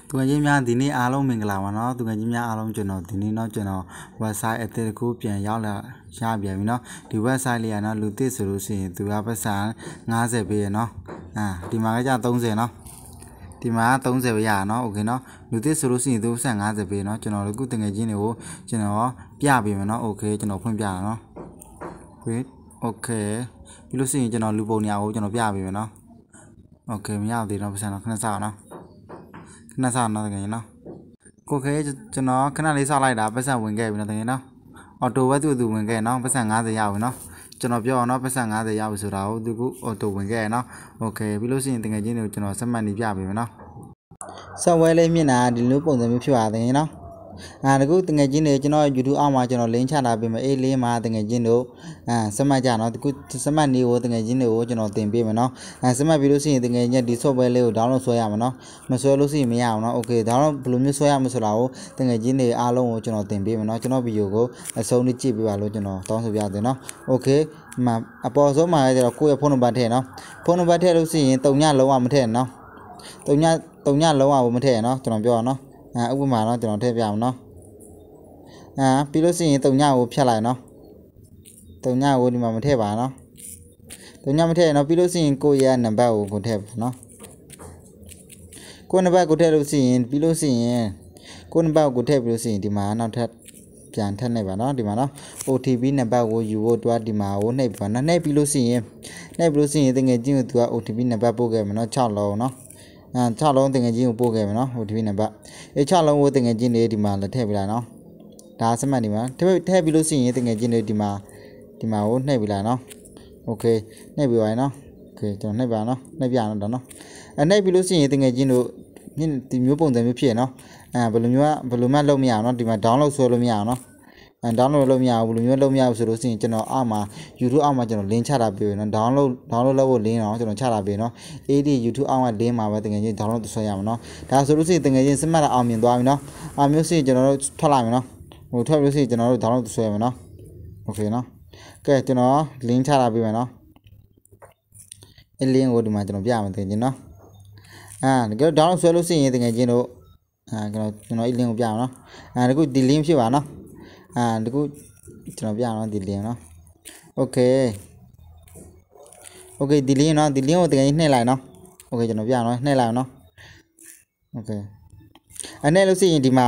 ตัวยิ้มยาทีนี้อารมณ์เป็นกลางวันเนาะตัวยิ้มยาอารมณ์จนเนาะทีนี้เนาะจนเนาะเว็บไซต์กูเปลี่ยนยาวแล้วชาเบียร์เนาะที่เว็บไซต์เลยเนาะลูติสรุปสิตัวภาษา50ปีเนาะที่มาก็จะ30เนาะที่มา30ไปอย่างเนาะโอเคเนาะลูติสรุปสิตัวภาษา50ปีเนาะจนเนาะกูตัวยิ้มเนี่ยโอ้จนเนาะပြပြီเนาะโอเคจนเนาะဖွင့်ပြเนาะโอเคပြီးလို့ရှိရင်ကျွန်တော်လူပုံနေရာကိုကျွန်တော်ပြပေးမယ်နော်โอเคမရသေးတော့ပတ်စံတော့ခဏစောင့်နော်ခဏစောင့်နော်တကယ်နော်ကိုခဲကျွန်တော်ခဏလေးစောင့်လိုက်တာပတ်စံဝင်ခဲ့ပြီနော်တကယ်နော်အော်တိုပဲသူဝင်ခဲ့နော်ပတ်စံ50ရပြီနော်ကျွန်တော်ပြောအောင်နော်ပတ်စံ50ရပြီဆိုတာကိုသူကအော်တိုဝင်ခဲ့နော်โอเคပြီးလို့ရှိရင်တကယ်ချင်းတွေကိုကျွန်တော်စက်မှတ်နေပြပေးမယ်နော်ဆော့ဝဲလေးမျက်နှာဒီလိုပုံစံမျိုးဖြစ်ပါတယ်နော်တကူတငယ်ချင်းတွေကျွန်တော် YouTube အောက်မှာကျွန်တော်လင်းချတာပေးမယ်အေးလေးမှာတငယ်ချင်းတို့စမှတ်ကြနော်တကူစမှတ်နေကိုတငယ်ချင်းတွေကိုကျွန်တော်တင်ပေးမယ်နော်စမှတ်ပြီးလို့ရှိရင်တငယ်ချင်းဒီ software လေးကို download ဆွဲရမှာနော်မဆွဲလို့ရှိရင်မရအောင်နော် okay download ဘယ်လိုမျိုးဆွဲရမလဲဆိုတာကိုတငယ်ချင်းတွေအားလုံးကိုကျွန်တော်တင်ပေးမယ်နော်ကျွန်တော်ဗီဒီယိုကိုအဆုံးထိကြည့်ပေးပါလို့ကျွန်တော်တောင်းဆိုပြတယ်နော် okay မှာအပေါ်ဆုံးမှာကျတော့ကိုယ့်ရဲ့ဖုန်းနံပါတ်ထည့်နော်ဖုန်းနံပါတ်ထည့်လို့ရှိရင်3ညလုံးဝမထည့်နော်3ညလုံးဝမထည့်နော်ကျွန်တော်ပြောအောင်နော်ဥပမာနော်ကျွန်တော်ထည့်ပြအောင်နော်ပြီးလို့ရှိရင်3ညကိုဖြတ်လိုက်နော်3ညကိုဒီမှာမထည့်ပါနော်3ညမထည့်နော်ပြီးလို့ရှိရင်ကိုယ့်ရဲ့နံပါတ်ကိုထည့်ပါနော်ကိုယ့်နံပါတ်ကိုထည့်လို့ရှိရင်ပြီးလို့ရှိရင်ကိုယ့်နံပါတ်ကိုထည့်ပြီးလို့ရှိရင်ဒီမှာနောက်ထပ်ပြန်ထည့်နေပါနော်ဒီမှာနော် OTP နံပါတ်ကိုယူဖို့တွားဒီမှာကိုနှိပ်ပါနော်နှိပ်ပြီးလို့ရှိရင်တကယ်ချင်းကိုသူက OTP နံပါတ်ပို့ခဲ့မယ်နော်6လုံးနော်6လုံးတကယ်ချင်းကိုပို့ခဲ့မယ်နော် OTP နံပါတ်6လုံးကိုတကယ်ချင်းတွေဒီမှာလက်ထည့်ပြလိုက်နော်ဒါစမှတ်ဒီမှာထည့်ပြီးလို့ရှိရင်တကယ်ချင်းတွေဒီမှာကိုနှိပ်ပြလိုက်နော်โอเคနှိပ်ပြပါနော်โอเคကျွန်တော်နှိပ်ပါနော်နှိပ်ပြနော်ဒါနော်နှိပ်ပြီးလို့ရှိရင်တကယ်ချင်းတို့ဒီမျိုးပုံစံမျိုးဖြစ်နော်ဘယ်လိုမှလုပ်မရအောင်နော်ဒီမှာ download ဆွဲလို့မရအောင်နော်download လုပ်မရဘူးဘယ်လိုမျိုးလုပ်မရဘူးဆိုလို့ရှိရင်ကျွန်တော်အောက်မှာ YouTube အောက်မှာကျွန်တော် link ချတာပေးနော် download လုပ်ဖို့ link တော့ကျွန်တော်ချတာပေးနော် AD YouTube အောက်က link မှာပဲတကယ်ချင်း download ဆွဲရမှာနော်ဒါဆိုလို့ရှိရင်တကယ်ချင်းစမှတ်တာအောင်မြင်သွားပြီနော်အောင်မျိုးရှိရင်ကျွန်တော်တို့ထွက်လိုက်မယ်နော်ထွက်လို့ရှိရင်ကျွန်တော်တို့ download ဆွဲမယ်နော်โอเคနော်ကဲကျွန်တော် link ချတာပေးမယ်နော်အဲ့ link ကိုဒီမှာကျွန်တော်ပြမယ်တကယ်ချင်းနော်တကယ် download ဆွဲလို့ရှိရင်တကယ်ချင်းတို့ကျွန်တော်အဲ့ link ကိုပြအောင်နော်တကူဒီ link ဖြစ်ပါနော်တကူကျွန်တော်ပြအောင်နော်ဒီ link နော်โอเคဒီ link နော်ဒီ link ကိုတကယ်နှိပ်လိုက်နော်โอเคကျွန်တော်ပြအောင်နော်နှိပ်လိုက်အောင်နော်โอเคအဲ့လို့ရှိရင်ဒီမှာ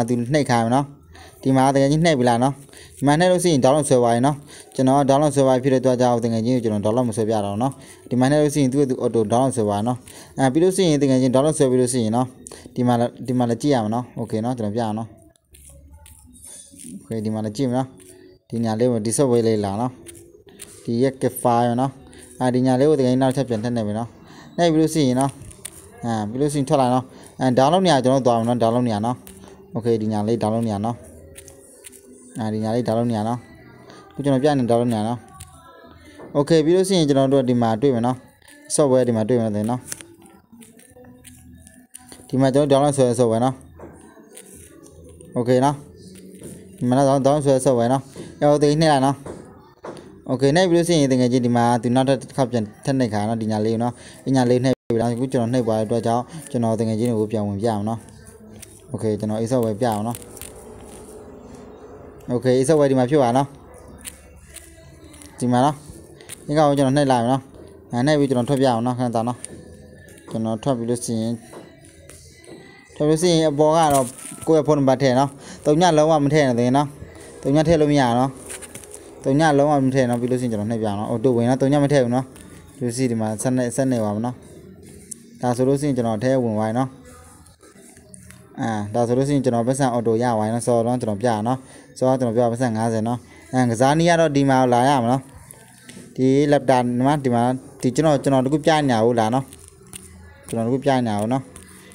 သူနှိပ်ခိုင်းမယ်နော်ဒီမှာတကယ်ကြီးနှိပ်ပြီလားနော်ဒီမှာနှိပ်လို့ရှိရင် download ဆွဲပါရင်နော်ကျွန်တော် download ဆွဲပါဖြစ်တဲ့အတွက်ကြောင့်တကယ်ကြီးကိုကျွန်တော် download မဆွဲပြတော့နော်ဒီမှာနှိပ်လို့ရှိရင်သူ auto download ဆွဲပါနော်ပြီးလို့ရှိရင်တကယ်ကြီး download ဆွဲပြီးလို့ရှိရင်နော်ဒီမှာလည်းကြည့်ရမှာနော်โอเคနော်ကျွန်တော်ပြအောင်နော်โอเคဒီမှာလည်းကြည့်မယ်နော်ဒီညာလေးကိုဒီ software လေးလာနော်ဒီရဲ့ file နော်ဒီညာလေးကိုတကယ်ကြီးနောက်ထပ်ပြန်ထည့်နေပြီနော်နှိပ်ပြီးလို့ရှိရင်နော်ပြီးလို့ရှိရင်ထွက်လာနော်download နေရာကျွန်တော်သွားမယ်နော် download နေရာနော်โอเคဒီညာလေး download နေရာနော်ဒီညာလေး download နေရနော်ခုကျွန်တော်ပြနေ download နေရနော်โอเคပြီးလို့ရှိရင်ကျွန်တော်တို့ဒီမှာတွေ့မယ်နော် software ဒီမှာတွေ့မယ်တဲ့နော်ဒီမှာကျွန်တော် download ဆွဲ software နော်โอเคနော်ဒီမှာတော့ download ဆွဲ software နော်အဲ့ဒီနှိပ်လိုက်နော်โอเคနှိပ်ပြီးလို့ရှိရင်တကယ်ကြီးဒီမှာဒီနောက်တစ်ခါပြန်ထပ်နှိပ်ခါနော်ဒီညာလေးနော်ဒီညာလေးနှိပ်ပြီးတော့ခုကျွန်တော်နှိပ်သွားတဲ့အတွက်ကြောင့်ကျွန်တော်တကယ်ကြီးကိုပြန်ဝင်ပြအောင်နော်โอเคကျွန်တော် software ပြအောင်နော်โอเคအစဝဲဒီမှာဖြစ်ပါနော်ဒီမှာနော်ဒီကောင်ကျွန်တော်နှိပ်လိုက်မယ်နော်နှိပ်ပြီးကျွန်တော်ထွက်ပြအောင်နော်ခဏတောင်းနော်ကျွန်တော်ထွက်ပြီးလို့ရှိရင်အပေါ်ကတော့ကိုယ့်ရဲ့ဖုန်းနံပါတ်ထည့်နော်3ညလုံးဝမထည့်နဲ့တကယ်နော်3ညထည့်လို့မရနော်3ညလုံးဝမထည့်နော်ပြီးလို့ရှိရင်ကျွန်တော်နှိပ်ပြအောင်နော်အော်တိုဝင်နော်3ညမထည့်ဘူးနော်ဒီစီဒီမှာဆက်နေပါမနော်ဒါဆိုလို့ရှိရင်ကျွန်တော်ထဲဝင်သွားနော်ဒါဆိုလို့ရှိရင်ကျွန်တော်ပတ်စံအော်တိုရဝိုင်းနော်စောတော့ကျွန်တော်ပြရနော်စောကျွန်တော်ပြပတ်စံ50နော်ကစားနည်းကတော့ဒီမှာလာရမှာနော်ဒီလက်တာဒီမှာဒီကျွန်တော်တခုပြညာဘူးလာနော်ကျွန်တော်တခုပြညာဘူးနော်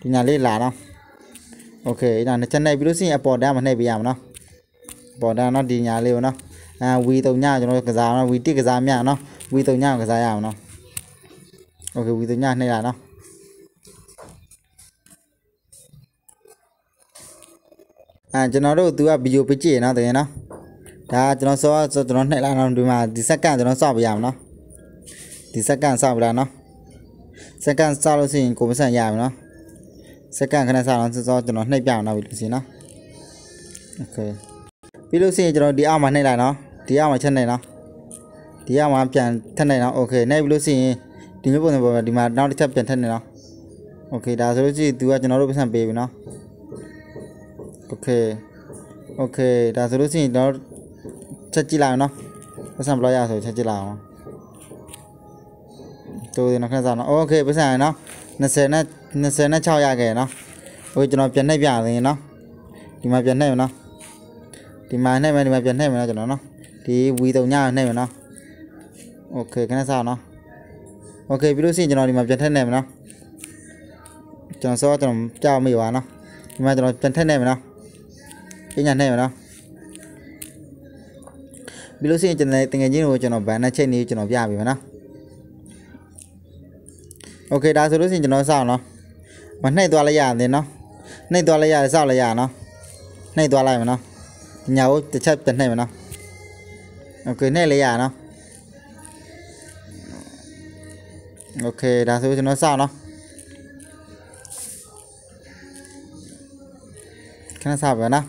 ဒီညာလေးလာနော်โอเคဒါနဲ့ချက်နှိပ်ပြီးလို့ရှိရင်အပေါ်တန်းမှာနှိပ်ပြရမှာနော်ပေါ်တန်းနော်ဒီညာလေးကိုနော်V 3ညကျွန်တော်ကစားနော် V 1ကစားမြနော် V 3ညကစားရအောင်နော်โอเค V 3ညနှိပ်ရနော်ကျွန်တော်တို့သူကဗီဒီယိုပြကြည့်ရနော်တကယ်နော်ဒါကျွန်တော်ကျွန်တော်နှိပ်လိုက်တော့ဒီမှာဒီစက္ကန့်ကျွန်တော်စောင့်ပြရအောင်နော်ဒီစက္ကန့်စောင့်ပြလားနော်စက္ကန့်စောင့်လို့ရှိရင်ကိုမဆန်ရမယ်နော် စက္ကန့်ခဏစားအောင်စောကျွန်တော်နှိပ်ပြအောင်နောက်ပြီးလို့စီနော်โอเคပြီးလို့စီရင်ကျွန်တော်ဒီအောက်မှာနှိပ်လိုက်နော်ဒီအောက်မှာချက်နေနော်ဒီအောက်မှာပြန်ထပ်နေနော်โอเคနှိပ်ပြီးလို့စီရင်ဒီမျိုးပုံစံပေါ်မှာဒီမှာနောက်တစ်ချက်ပြန်ထပ်နေနော်โอเคဒါဆိုလို့ရှိရင် तू ကကျွန်တော်တို့ပတ်စံပေးပြီနော်โอเคဒါဆိုလို့ရှိရင်တော့ချက်ကြည့်လိုက်အောင်နော်ပတ်စံဘလော့ရဆိုချက်ကြည့်လိုက်အောင်တူတယ်နော်ခဏစားနော်โอเคပတ်စံနော်26ရခဲ့နော်ဟိုကျွန်တော်ပြန်နှိပ်ပြရင်နော်ဒီမှာပြန်နှိပ်မယ်နော်ဒီမှာနှိပ်မယ်ဒီမှာပြန်နှိပ်မယ်နော်ကျွန်တော်နော်ဒီဝီတုံညနှိပ်မယ်နော်โอเคခဏစားနော်โอเคပြီးလို့ရှိရင်ကျွန်တော်ဒီမှာပြန်ထည့်နေမယ်နော်ကျွန်တော်စောကျွန်တော်ကြောက်မိပါနော်ဒီမှာကျွန်တော်ပြန်ထည့်နေမယ်နော်ပညာနှိပ်မယ်နော်ပြီးလို့ရှိရင်ကျွန်တော်တကယ်ချင်းကိုကျွန်တော်ဘန်နဲ့ချိန်နေကျွန်တော်ပြပြီမယ်နော်โอเคဒါဆိုလို့ရှိရင်ကျွန်တော်စောင့်နော်မနှိပ်သွားလိုက်ရတယ်နော်နှိပ်သွားလိုက်ရတယ်စောင့်လိုက်ရနော်နှိပ်သွားလိုက်မယ်နော်ညာကိုတစ်ချက်ပြန်နှိပ်မယ်နော်โอเคနှိပ်လိုက်ရနော်โอเคဒါဆိုကျွန်တော်စောင့်နော်ခဏစောင့်ပါနော်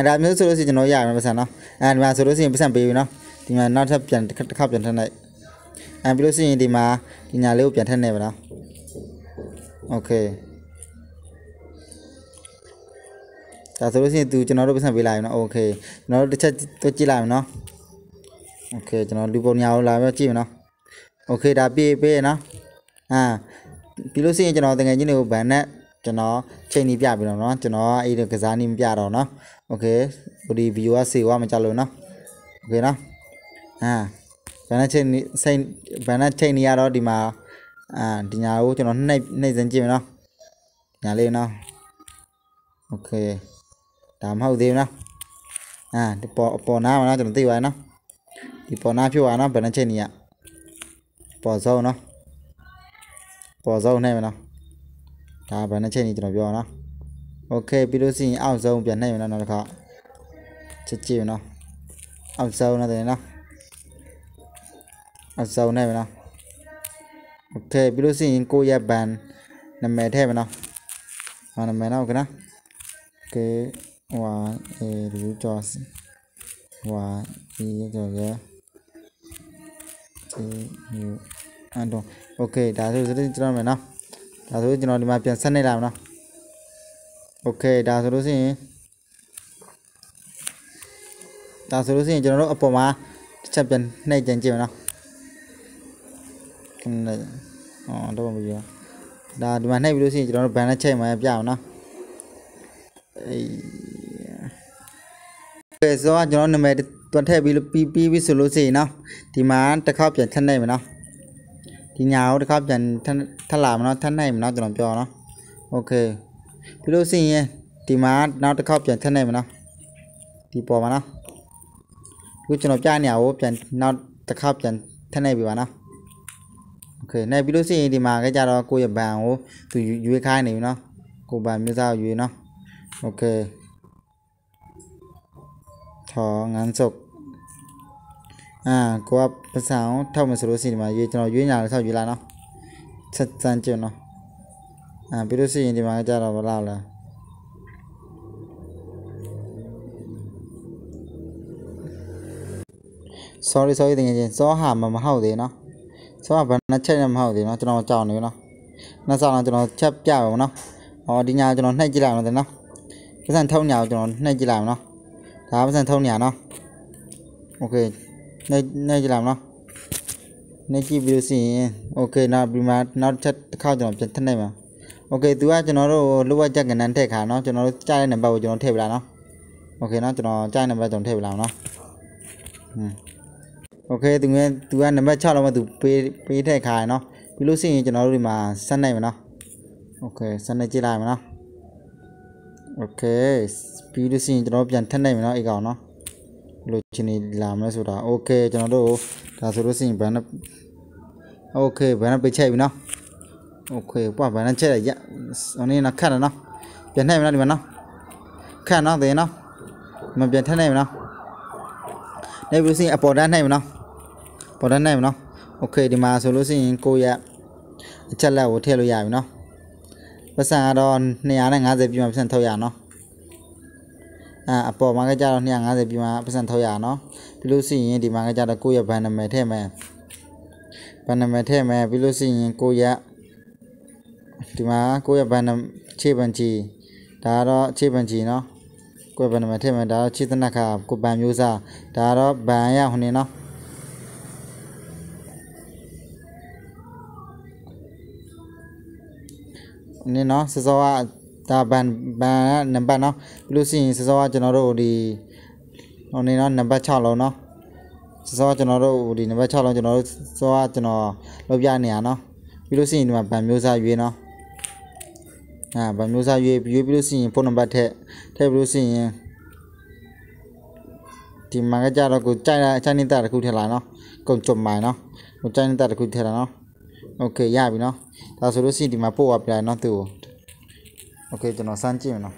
ဒါမျိုးဆိုလို့ရှိရင်ကျွန်တော်ရမယ်ပတ်စံနော်ဒီမှာဆိုလို့ရှိရင်ပတ်စံပေးပြီနော်ဒီမှာနောက်ထပ်ပြန်တစ်ခါပြန်ထည့်လိုက်ပြီးလို့ရှိရင်ဒီမှာဒီညာလေးကိုပြန်ထည့်နေပါနော်โอเคဒါဆိုလို့ရှိရင်သူကျွန်တော်တို့ပတ်စံပေးလိုက်နော်โอเคကျွန်တော်တို့တစ်ချက်တွေ့ကြည့်လိုက်မယ်နော်โอเคကျွန်တော်လူပုံညာကိုလာပြီးကြည့်မယ်နော်โอเคဒါပြေးနော်ပြီးလို့ရှိရင်ကျွန်တော်တကယ်ချင်းတွေကိုဘန်နဲ့ကျွန်တော်ချိန်နေပြပြီတော့နော်ကျွန်တော်အဲ့ဒီကစားနေမပြတော့နော်โอเคဒီဗီဒီယိုကစေဝါမကြလို့နော်โอเคနော်ဘန်နဲ့ချိန်နေစိတ်ဘန်နဲ့ချိန်နေရတော့ဒီမှာဒီညာကိုကျွန်တော်နှိပ်စမ်းကြည့်မယ်နော်ညာလေးနော်โอเคဒါမဟုတ်သေးဘူးနော်ဒီပေါ်နားမှာနော်ကျွန်တော်သိပါရနော်ဒီပေါ်နားဖြစ်သွားနော်ဘန်နဲ့ချိန်နေရပေါ်စုံနော်ပေါ်စုံနေမယ်နော်ဒါဘယ်နဲ့ချိန်နေကျွန်တော်ပြောနော်โอเคပြီးလို့ရှိရင်အောက်စုံပြန်နှိပ်မယ်နော်နောက်တစ်ခါချက်ကြည့်မယ်နော်အောက်စုံနော်တယ်နော်အောက်စုံနေမယ်နော်โอเคပြီးလို့ရှိရင်ကိုရဲ့ဘန်နာမည်ထည့်မယ်နော်နာမည်နော်ကနော်โอเคဒီကြောစဒီကြောရတော့โอเคဒါဆိုကျွန်တော်မယ်နော်ဒါဆိုကျွန်တော်ဒီမှာပြန်ဆက်နေလိုက်မယ်နော်โอเคဒါဆိုလို့ရှိရင်ကျွန်တော်တို့အပေါ်မှာတစ်ချက်ပြန်နှိပ်ကြည့်မယ်နော်တော့မပြောဒါဒီမှာနှိပ်ပြီးလို့ရှိရင်ကျွန်တော်တို့ဘန်နဲ့ချိန်မှပြအောင်နော်ကဲဆိုတော့ကျွန်တော်နာမည်တွန်းထည့်ပြီးဆိုလို့ရှိရင်နော်ဒီမှာတစ်ခါပြန်ထပ်နိုင်မယ်နော်ဒီညာကိုတစ်ခါပြန်ထပ်လာမယ်နော်ထပ်နိုင်မယ်နော်ကျွန်တော်ပြောနော်โอเคပြီးလို့ရှိရင်ဒီမှာနောက်တစ်ခါပြန်ထပ်နိုင်မယ်နော်ဒီပေါ်မှာနော်ခုကျွန်တော်ပြနေရကိုပြန်နောက်တစ်ခါပြန်ထပ်နိုင်ပြီပါနော်โอเคနိုင်ပြီးလို့ရှိရင်ဒီမှာကြတော့ကိုယ့်ရဲ့ဘန်ကိုသူရွေးခိုင်းနေပြီနော်ကိုဘန်မျိုးစားရွေးနော်โอเคထောငန်းစုပ်ကိုကပတ်စံအောင်ထောက်မယ်ဆိုလို့ရှိရင်ဒီမှာကျွန်တော်ရွေးညာလို့ထောက်ရွေးလာနော်ဆက်စမ်းကြည့်နော်ပြီးလို့ရှိရင်ဒီမှာကြတော့ဘာလား sorry တကယ်ချင်းစောဟာမဟုတ်သေးနော်စောကဘယ်နှချက်နဲ့မဟုတ်သေးနော်ကျွန်တော်ကြောက်နေပြီနော်နောက်ဆောင်တော့ကျွန်တော်ချက်ပြပါဦးနော်ဒီညာကျွန်တော်နှိပ်ကြည့်လိုက်အောင်နော်ပတ်စံထုံးညာကိုကျွန်တော်နှိပ်ကြည့်လိုက်အောင်နော်ဒါပတ်စံထုံးညာနော်โอเคနှိပ်ကြည့်လိုက်အောင်နော်နှိပ်ကြည့်ပြီးလို့ရှိရင်โอเคနောက်ဒီမှာနောက်ချက်တစ်ခါကျွန်တော်ပြန်ထည့်နိုင်မှာโอเคသူကကျွန်တော်တို့လိုအပ်ချက်ကဏ္ဍထည့်ခါနော်ကျွန်တော်တို့ကြားတဲ့နံပါတ်ကိုကျွန်တော်ထည့်ပြလာနော်โอเคနော်ကျွန်တော်ကြားတဲ့နံပါတ်ကျွန်တော်ထည့်ပြလာနော်โอเคသူကနံပါတ်6လောက်မှသူပေးထည့်ခါရနော်ပြီးလို့ရှိရင်ကျွန်တော်တို့ဒီမှာဆက်နိုင်မယ်နော်โอเคဆက်နေကြည့်လိုက်မယ်နော်โอเคပြီးလို့ရှိရင်ကျွန်တော်ပြန်ထည့်နိုင်မယ်နော်အဲ့ကောင်နော်လို့ချင်းနေလာမလဲဆိုတာโอเคကျွန်တော်တို့ဒါဆိုလို့ရှိရင်ဘယ်နဲ့โอเคဘယ်နဲ့ပိတ်ချိန်ပြီနော်โอเคဘယ်နဲ့ချက်ရဟိုနေ့နော်ခက်တယ်နော်ပြန်ထည့်မယ်နော်ဒီမှာနော်ခက်နော်တယ်နော်မပြန်ထည့်နိုင်ဘူးနော်နေပြီးလို့ရှိရင်အပေါ်တန်းနိုင်မယ်နော်ပေါ်တန်းနိုင်မယ်နော်โอเคဒီမှာဆိုလို့ရှိရင်ကိုရအချက်လက်ကိုထည့်လို့ရပြီနော်ပ ပတ်စံကတော့250ပြည့်မှာပတ်စံထုတ်ရနော်အပေါ်မှာကကြတော့250ပြည့်မှာပတ်စံထုတ်ရနော်ပြီးလို့ရှိရင်ဒီမှာကကြတော့ကိုယ့်ရဲ့ဘဏ်နာမည်ထည့်မယ်ပြီးလို့ရှိရင်ကိုယ့်ရဲ့ဒီမှာကိုယ့်ရဲ့ဘဏ်ခြေဘဏ်ကြီးဒါကတော့ခြေဘဏ်ကြီးနော်ကိုယ့်ဘဏ်နာမည်ထည့်မယ်ဒါတော့ခြေသနက်ခါကိုဘဏ်မျိုးစားဒါတော့ဘဏ်ရဟိုနေနော်นี่เนาะစောစောကဒါဘန်နံပါတ်เนาะပြီးလို့ရှိရင်စောစောကကျွန်တော်တို့ဒီဟိုနေเนาะနံပါတ်6လုံးเนาะစောစောကကျွန်တော်တို့ဒီနံပါတ်6လုံးကျွန်တော်တို့စောကကျွန်တော်လုပ်ပြနေရเนาะပြီးလို့ရှိရင်ဒီမှာဘန်မျိုးစားရွေးเนาะဘန်မျိုးစားရွေးပြီးလို့ရှိရင်ဖုန်းနံပါတ်ထည့်ပြီးလို့ရှိရင်ဒီမှာကကြတော့ကိုကြိုက်နေတာတစ်ခုထည့်လာเนาะကုန်ကြုံမိုင်เนาะကိုကြိုက်နေတာတစ်ခုထည့်လာเนาะโอเคရပြီเนาะဒါဆိုလို့ရှိရင်ဒီမှာပို့ရပြလိုက်เนาะသူ့ကိုโอเคကျွန်တော်စမ်းကြည့်မယ်เนาะ